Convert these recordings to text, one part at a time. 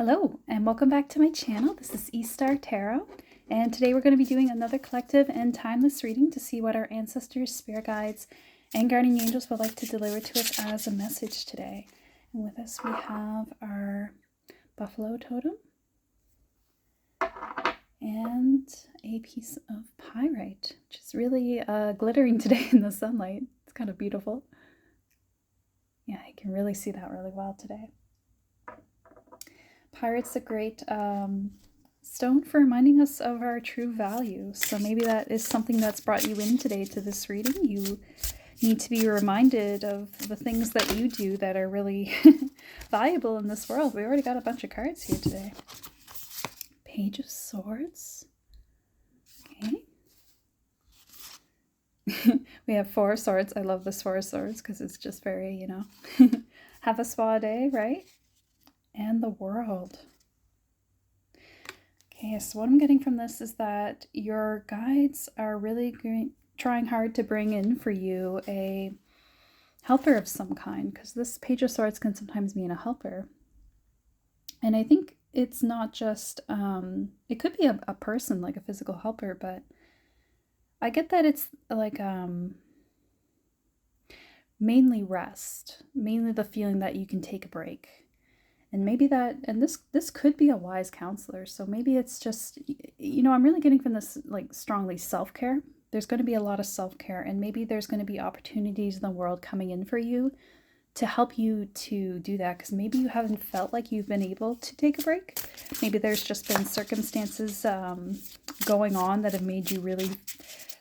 Hello and welcome back to my channel. This is E-Star Tarot, and today we're going to be doing another collective and timeless reading to see what our ancestors, spirit guides, and guardian angels would like to deliver to us as a message today. And with us we have our buffalo totem and a piece of pyrite, which is really glittering today in the sunlight. It's kind of beautiful. Yeah, you can really see that really well today. Pyrite's a great stone for reminding us of our true value. So maybe that is something that's brought you in today to this reading. You need to be reminded of the things that you do that are really valuable in this world. We already got a bunch of cards here today. Page of Swords. Okay. We have Four of Swords. I love this Four of Swords because it's just very, you know, have a spa day, right? And the World. Okay, so what I'm getting from this is that your guides are really trying hard to bring in for you a helper of some kind, because this Page of Swords can sometimes mean a helper. And I think it's not just, it could be a person, like a physical helper, but I get that it's like mainly rest, mainly the feeling that you can take a break. And maybe that, and this could be a wise counselor. So maybe it's just, you know, I'm really getting from this like strongly self-care. There's going to be a lot of self-care, and maybe there's going to be opportunities in the world coming in for you to help you to do that, because maybe you haven't felt like you've been able to take a break. Maybe there's just been circumstances going on that have made you really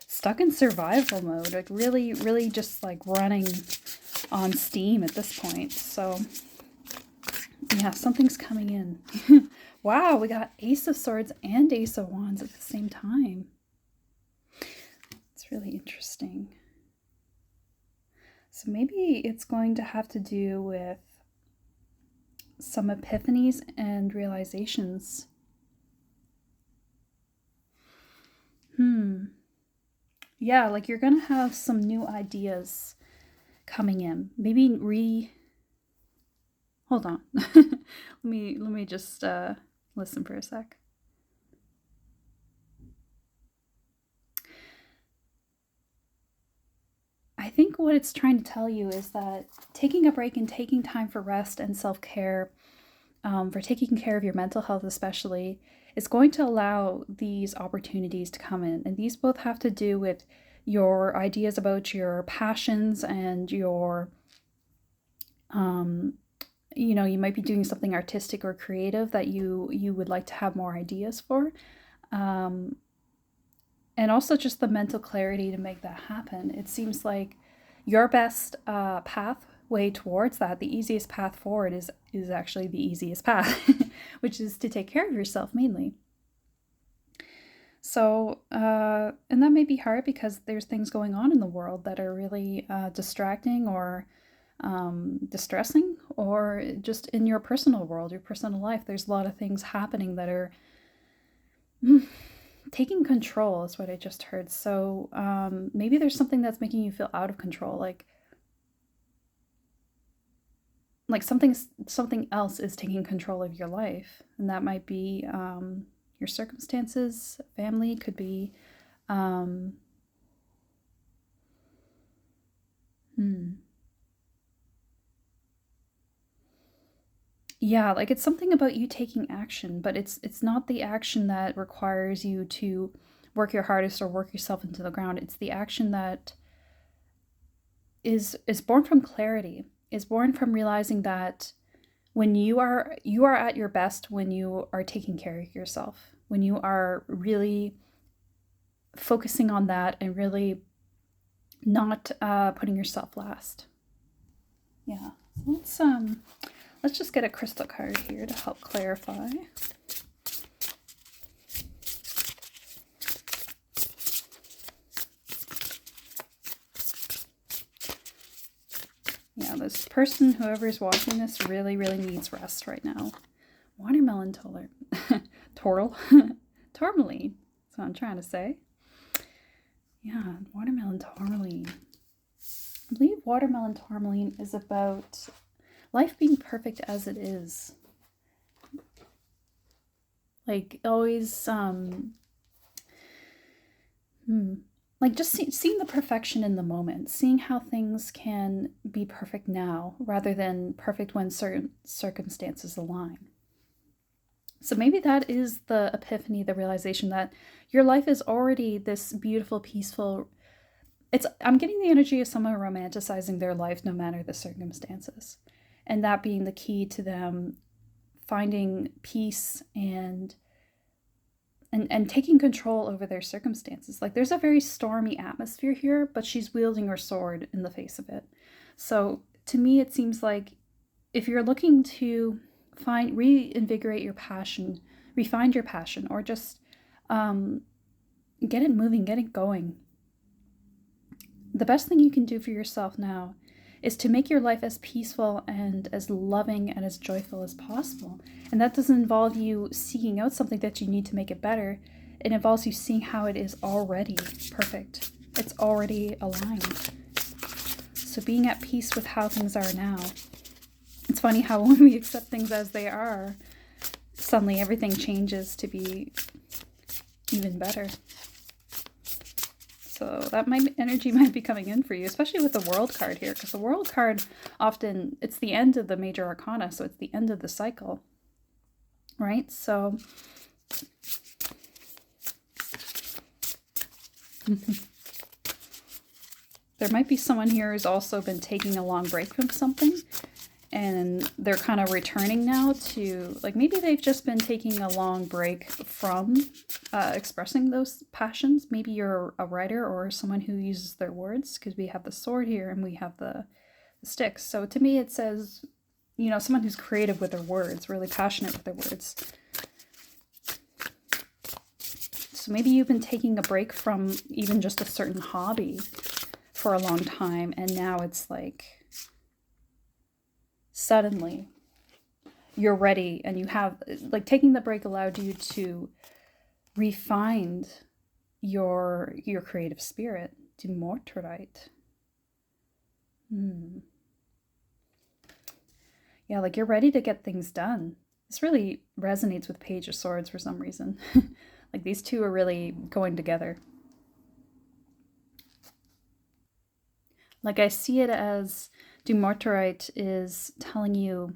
stuck in survival mode, like really just like running on steam at this point. So yeah, something's coming in. Wow, we got Ace of Swords and Ace of Wands at the same time. It's really interesting. So maybe it's going to have to do with some epiphanies and realizations. Yeah, like you're going to have some new ideas coming in. Maybe hold on. let me just listen for a sec. I think what it's trying to tell you is that taking a break and taking time for rest and self-care, for taking care of your mental health especially, is going to allow these opportunities to come in. And these both have to do with your ideas about your passions and your, you know, you might be doing something artistic or creative that you would like to have more ideas for. And also just the mental clarity to make that happen. It seems like your best pathway towards that, the easiest path forward is actually the easiest path, which is to take care of yourself mainly. So, and that may be hard because there's things going on in the world that are really distracting or distressing, or just in your personal world, your personal life. There's a lot of things happening that are taking control is what I just heard. So maybe there's something that's making you feel out of control, like something else is taking control of your life, and that might be your circumstances, family, could be yeah, like it's something about you taking action, but it's not the action that requires you to work your hardest or work yourself into the ground. It's the action that is born from clarity, is born from realizing that when you are at your best when you are taking care of yourself, when you are really focusing on that and really not putting yourself last. Yeah, let's just get a crystal card here to help clarify. Yeah, this person, whoever's watching this, really needs rest right now. Watermelon tourmaline. That's what I'm trying to say. Yeah, watermelon tourmaline. I believe watermelon tourmaline is about life being perfect as it is. Like always, like just seeing the perfection in the moment, seeing how things can be perfect now rather than perfect when certain circumstances align. So maybe that is the epiphany, the realization that your life is already this beautiful, peaceful. I'm getting the energy of someone romanticizing their life no matter the circumstances. And that being the key to them finding peace and taking control over their circumstances. Like there's a very stormy atmosphere here, but she's wielding her sword in the face of it. So to me, it seems like if you're looking to reinvigorate your passion, refine your passion, or just get it moving, get it going, the best thing you can do for yourself now is to make your life as peaceful and as loving and as joyful as possible. And that doesn't involve you seeking out something that you need to make it better. It involves you seeing how it is already perfect. It's already aligned. So being at peace with how things are now. It's funny how when we accept things as they are, suddenly everything changes to be even better. So that energy might be coming in for you, especially with the World card here, because the World card often, it's the end of the major arcana, so it's the end of the cycle, right? So there might be someone here who's also been taking a long break from something, and they're kind of returning now to, like, maybe they've just been taking a long break from expressing those passions. Maybe you're a writer or someone who uses their words, because we have the sword here and we have the sticks. So to me it says, you know, someone who's creative with their words, really passionate with their words. So maybe you've been taking a break from even just a certain hobby for a long time, and now it's like suddenly you're ready, and you have, like, taking the break allowed you to refine your creative spirit. Demorterite. Yeah, like you're ready to get things done. This really resonates with Page of Swords for some reason. Like these two are really going together. Like I see it as Dumortierite is telling you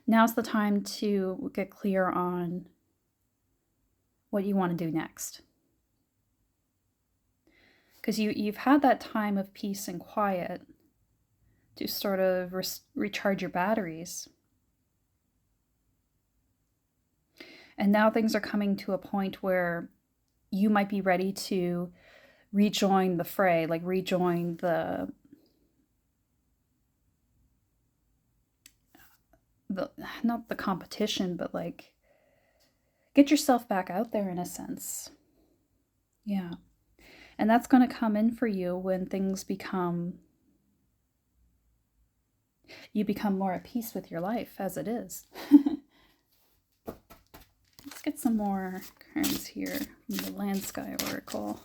now's the time to get clear on what you want to do next. Because you've had that time of peace and quiet to sort of recharge your batteries. And now things are coming to a point where you might be ready to rejoin the fray, like rejoin the not the competition, but like get yourself back out there in a sense. Yeah. And that's going to come in for you when things you become more at peace with your life as it is. Let's get some more cards here from the Land Sky Oracle.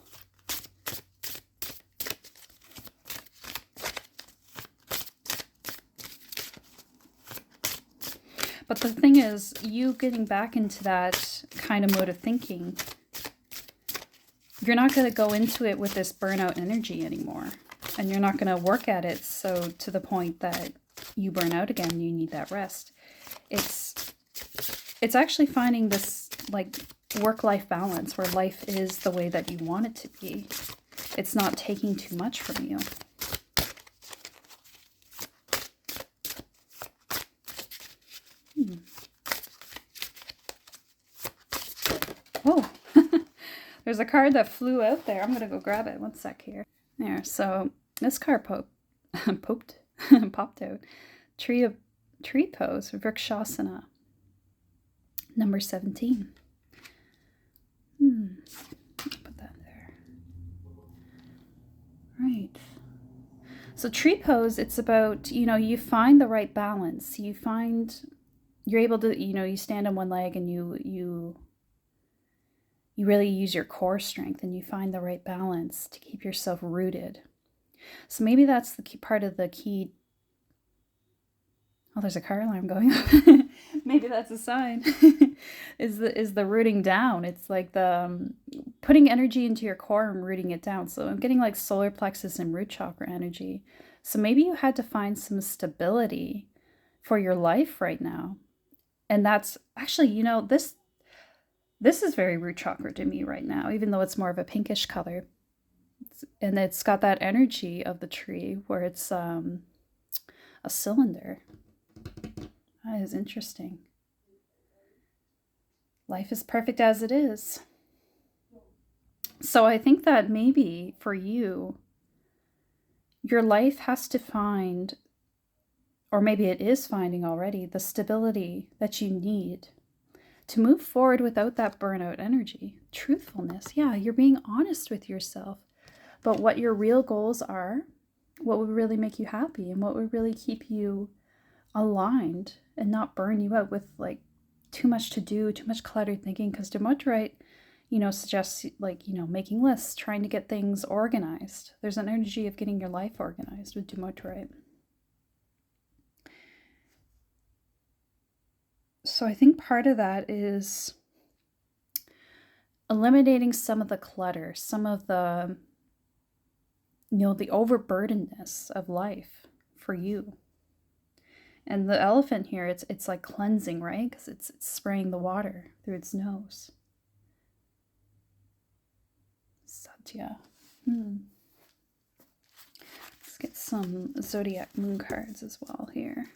But the thing is, you getting back into that kind of mode of thinking, you're not going to go into it with this burnout energy anymore. And you're not going to work at it so to the point that you burn out again, you need that rest. It's actually finding this like work-life balance where life is the way that you want it to be. It's not taking too much from you. Oh, there's a card that flew out there. I'm going to go grab it. One sec here. There, so this card popped out. Tree pose, Vrikshasana. Number 17. Put that there. Right. So tree pose, it's about, you find the right balance. You're able to, you stand on one leg and you really use your core strength and you find the right balance to keep yourself rooted. So maybe that's the key part of the key. Oh, there's a car alarm going off. Maybe That's a sign. Is the rooting down. It's like the putting energy into your core and rooting it down. So I'm getting like solar plexus and root chakra energy. So maybe you had to find some stability for your life right now. And that's actually, this is very root chakra to me right now, even though it's more of a pinkish color. And it's got that energy of the tree where it's a cylinder. That is interesting. Life is perfect as it is. So I think that maybe for you, your life has to find, or maybe it is finding already, the stability that you need to move forward without that burnout energy. Truthfulness. Yeah, you're being honest with yourself. But what your real goals are, what would really make you happy, and what would really keep you aligned and not burn you out with like too much to do, too much cluttered thinking. Because Demoterite, suggests like, making lists, trying to get things organized. There's an energy of getting your life organized with Demoterite. So I think part of that is eliminating some of the clutter, some of the, the overburdenedness of life for you. And the elephant here, it's like cleansing, right? Because it's spraying the water through its nose. Satya. Let's get some zodiac moon cards as well here.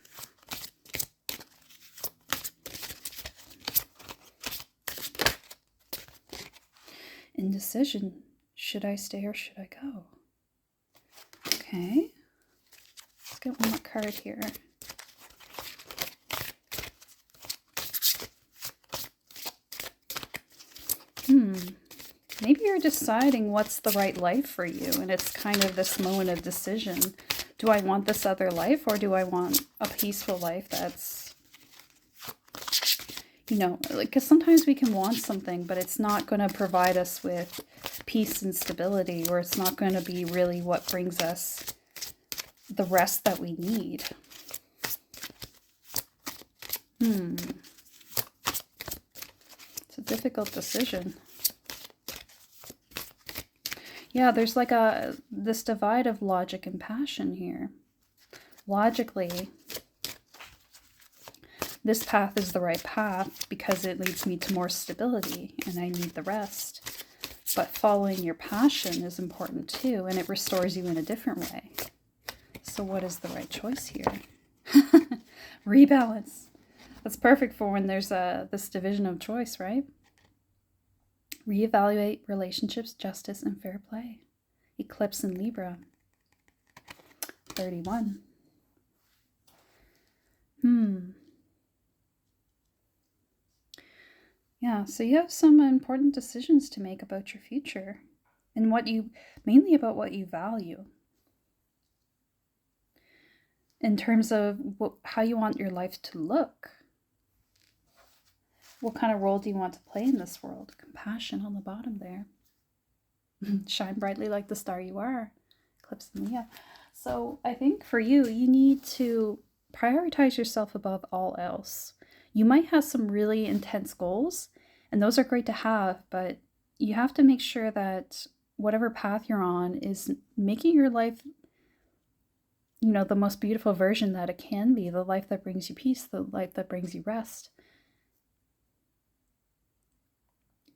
Indecision. Should I stay or should I go? Okay. Let's get one more card here. Maybe you're deciding what's the right life for you, and it's kind of this moment of decision. Do I want this other life, or do I want a peaceful life that's, because sometimes we can want something, but it's not going to provide us with peace and stability, or it's not going to be really what brings us the rest that we need. It's a difficult decision. Yeah, there's like this divide of logic and passion here. Logically, this path is the right path because it leads me to more stability and I need the rest. But following your passion is important too, and it restores you in a different way. So what is the right choice here? Rebalance. That's perfect for when there's this division of choice, right? Reevaluate relationships, justice, and fair play. Eclipse in Libra. 31. Yeah, so you have some important decisions to make about your future and mainly about what you value. In terms of how you want your life to look. What kind of role do you want to play in this world? Compassion on the bottom there. Shine brightly like the star you are. Eclipse in Leo. So I think for you, you need to prioritize yourself above all else. You might have some really intense goals, and those are great to have, but you have to make sure that whatever path you're on is making your life, the most beautiful version that it can be, the life that brings you peace, the life that brings you rest.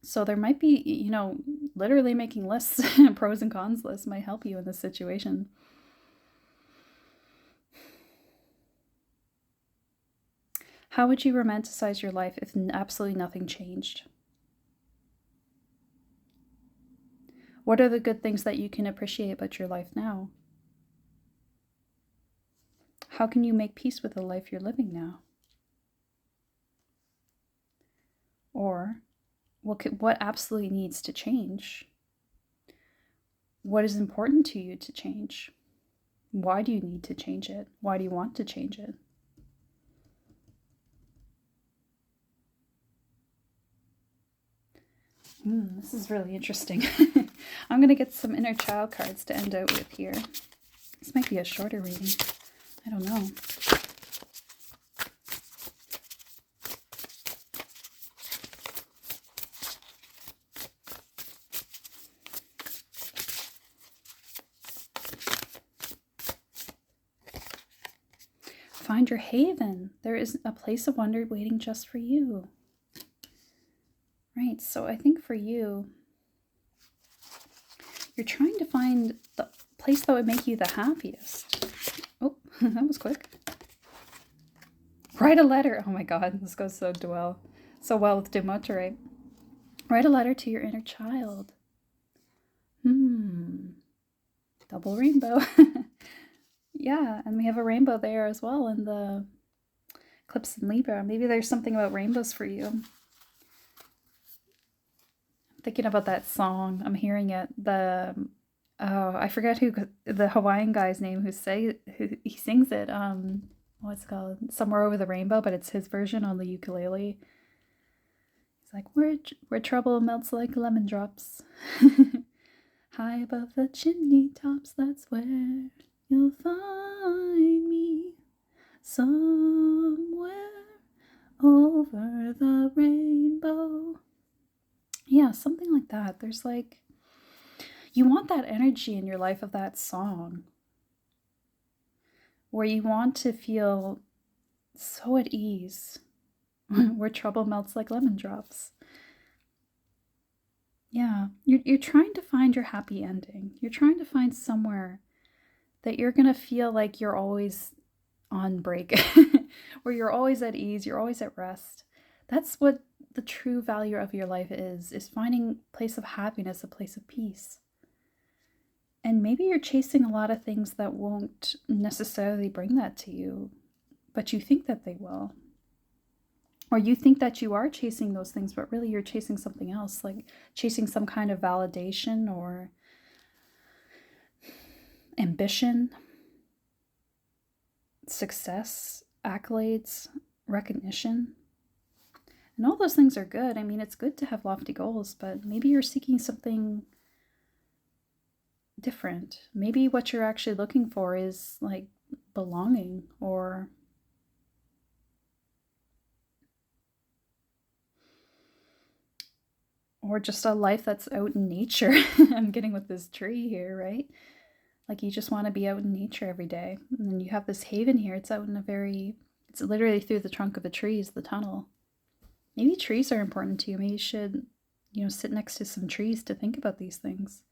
So there might be, literally making lists, pros and cons lists might help you in this situation. How would you romanticize your life if absolutely nothing changed? What are the good things that you can appreciate about your life now? How can you make peace with the life you're living now? Or what absolutely needs to change? What is important to you to change? Why do you need to change it? Why do you want to change it? This is really interesting. I'm going to get some inner child cards to end out with here. This might be a shorter reading. I don't know. find your haven. There is a place of wonder waiting just for you. Right, so I think for you, you're trying to find the place that would make you the happiest. Oh, that was quick. Write a letter. Oh my God, this goes so well with Dumotere. Write a letter to your inner child. Double rainbow. Yeah, and we have a rainbow there as well in the eclipse in Libra. Maybe there's something about rainbows for you. I'm thinking about that song. I'm hearing it. I forget who the Hawaiian guy's name who he sings it. What's it called? Somewhere Over the Rainbow, but it's his version on the ukulele. It's like where trouble melts like lemon drops. High above the chimney tops, that's where you'll find me. Somewhere over the rainbow. Yeah, something like that. There's like, you want that energy in your life of that song, where you want to feel so at ease, where trouble melts like lemon drops. Yeah, you're trying to find your happy ending. You're trying to find somewhere that you're going to feel like you're always on break, where you're always at ease, you're always at rest. That's what the true value of your life is finding a place of happiness, a place of peace. And maybe you're chasing a lot of things that won't necessarily bring that to you, but you think that they will. Or you think that you are chasing those things, but really you're chasing something else, like chasing some kind of validation or ambition, success, accolades, recognition. And all those things are good. I mean, it's good to have lofty goals, but maybe you're seeking something different. Maybe what you're actually looking for is like belonging or just a life that's out in nature. I'm getting with this tree here, right? Like you just want to be out in nature every day. And then you have this haven here. It's out in it's literally through the trunk of the trees, the tunnel. Maybe trees are important to you. Maybe you should, sit next to some trees to think about these things.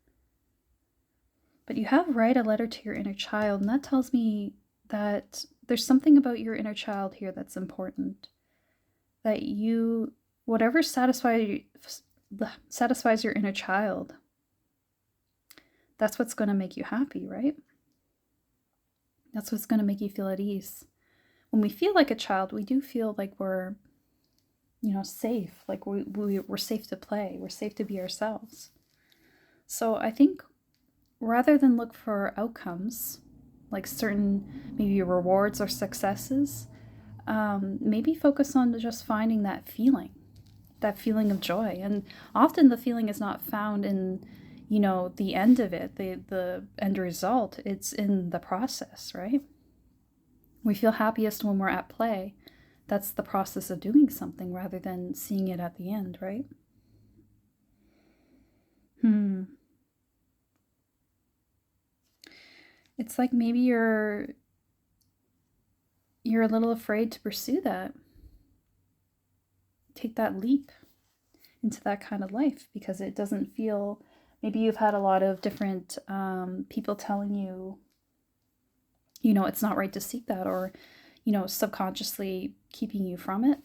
But you have write a letter to your inner child, and that tells me that there's something about your inner child here that's important. That whatever satisfies your inner child, that's what's going to make you happy, right? That's what's going to make you feel at ease. When we feel like a child, we do feel like we're, safe, like we're safe to play, we're safe to be ourselves. So I think rather than look for outcomes, like certain maybe rewards or successes, maybe focus on just finding that feeling of joy. And often the feeling is not found in, the end of it, the end result. It's in the process, right? We feel happiest when we're at play. That's the process of doing something rather than seeing it at the end, right? It's like maybe you're a little afraid to pursue that. Take that leap into that kind of life because it doesn't feel, maybe you've had a lot of different people telling you, it's not right to seek that, or, subconsciously keeping you from it.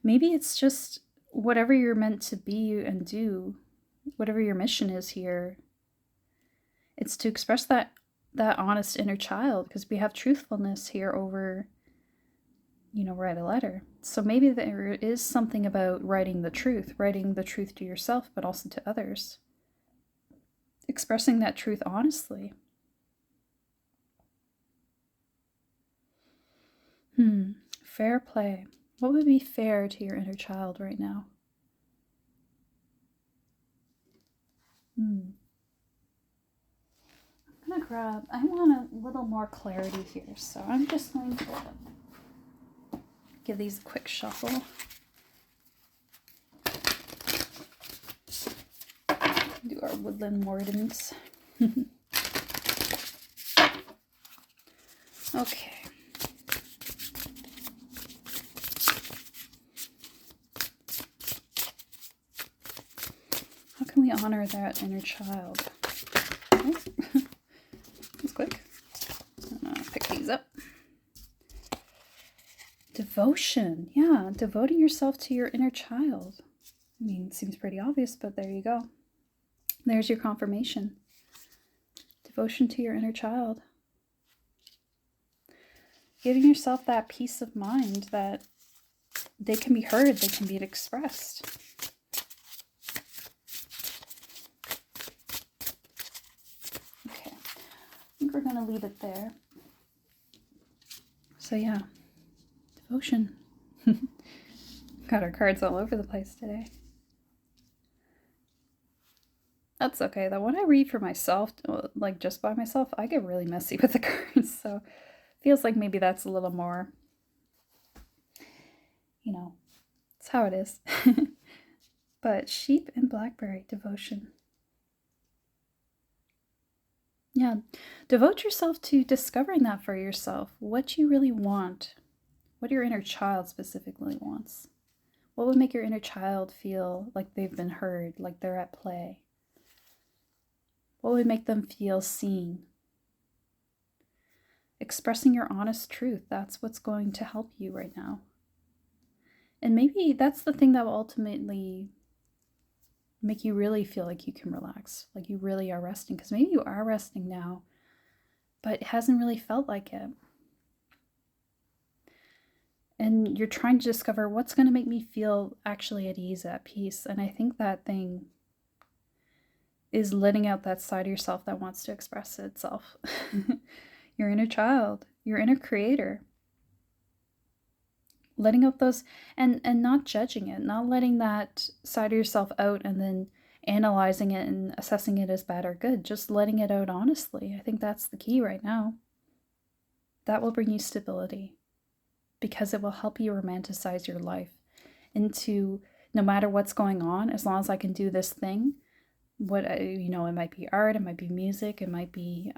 Maybe it's just whatever you're meant to be and do, whatever your mission is here, it's to express that honest inner child, because we have truthfulness here over, write a letter. So maybe there is something about writing the truth to yourself, but also to others. Expressing that truth honestly. Fair play. What would be fair to your inner child right now? I want a little more clarity here, so I'm just going to give these a quick shuffle. do our Woodland Wardens. Okay. How can we honor that inner child? Oh, that's quick. I'm gonna pick these up. Devotion. Yeah, devoting yourself to your inner child. I mean, it seems pretty obvious, but there you go. There's your confirmation. Devotion to your inner child. Giving yourself that peace of mind that they can be heard, they can be expressed. Okay, I think we're going to leave it there. So yeah, devotion. Got our cards all over the place today. That's okay, though. When I read for myself, like just by myself, I get really messy with the cards, so feels like maybe that's a little more, you know, it's how it is. But sheep and blackberry, devotion. Yeah, devote yourself to discovering that for yourself, what you really want, what your inner child specifically wants. What would make your inner child feel like they've been heard, like they're at play? What would make them feel seen? Expressing your honest truth, that's what's going to help you right now. And maybe that's the thing that will ultimately make you really feel like you can relax, like you really are resting, because maybe you are resting now, but it hasn't really felt like it. And you're trying to discover what's going to make me feel actually at ease, at peace. And I think that thing is letting out that side of yourself that wants to express itself. Your inner child, your inner creator. Letting out those, and not judging it, not letting that side of yourself out and then analyzing it and assessing it as bad or good. Just letting it out honestly. I think that's the key right now. That will bring you stability, because it will help you romanticize your life into, no matter what's going on, as long as I can do this thing, it might be art, it might be music, it might be,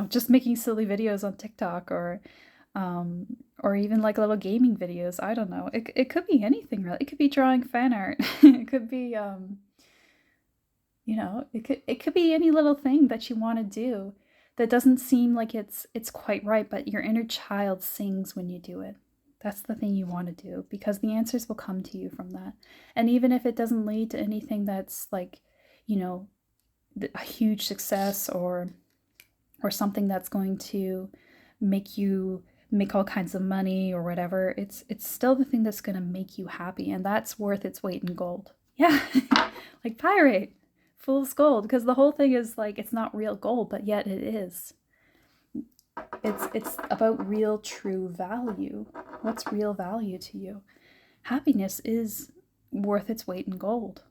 just making silly videos on TikTok, or even like little gaming videos. I don't know. It could be anything really. It could be drawing fan art. It could be, it could be any little thing that you want to do that doesn't seem like it's quite right, but your inner child sings when you do it. That's the thing you want to do, because the answers will come to you from that. And even if it doesn't lead to anything that's like, a huge success or something that's going to make you make all kinds of money or whatever, it's still the thing that's going to make you happy, and that's worth its weight in gold. Yeah. Like pyrite, fool's gold, because the whole thing is like, it's not real gold, but yet it is. It's about real, true value. What's real value to you? Happiness is worth its weight in gold.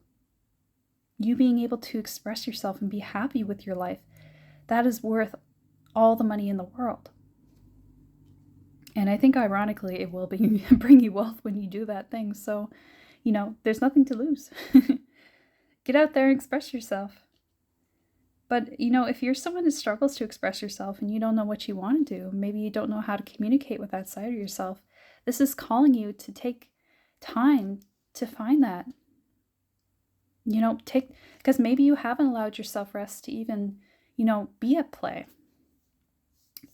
You being able to express yourself and be happy with your life, that is worth all the money in the world. And I think ironically, it will bring you wealth when you do that thing. So, there's nothing to lose. Get out there and express yourself. But, if you're someone who struggles to express yourself and you don't know what you want to do, maybe you don't know how to communicate with that side of yourself, this is calling you to take time to find that. Because maybe you haven't allowed yourself rest to even, be at play.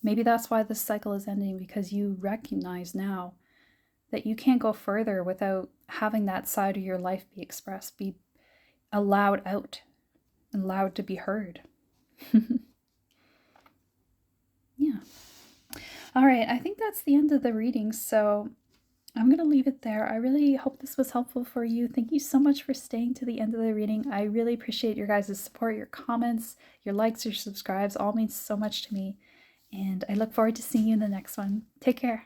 Maybe that's why this cycle is ending, because you recognize now that you can't go further without having that side of your life be expressed, be allowed out, allowed to be heard. Yeah. All right, I think that's the end of the reading, so I'm going to leave it there. I really hope this was helpful for you. Thank you so much for staying to the end of the reading. I really appreciate your guys' support, your comments, your likes, your subscribes. All means so much to me. And I look forward to seeing you in the next one. Take care.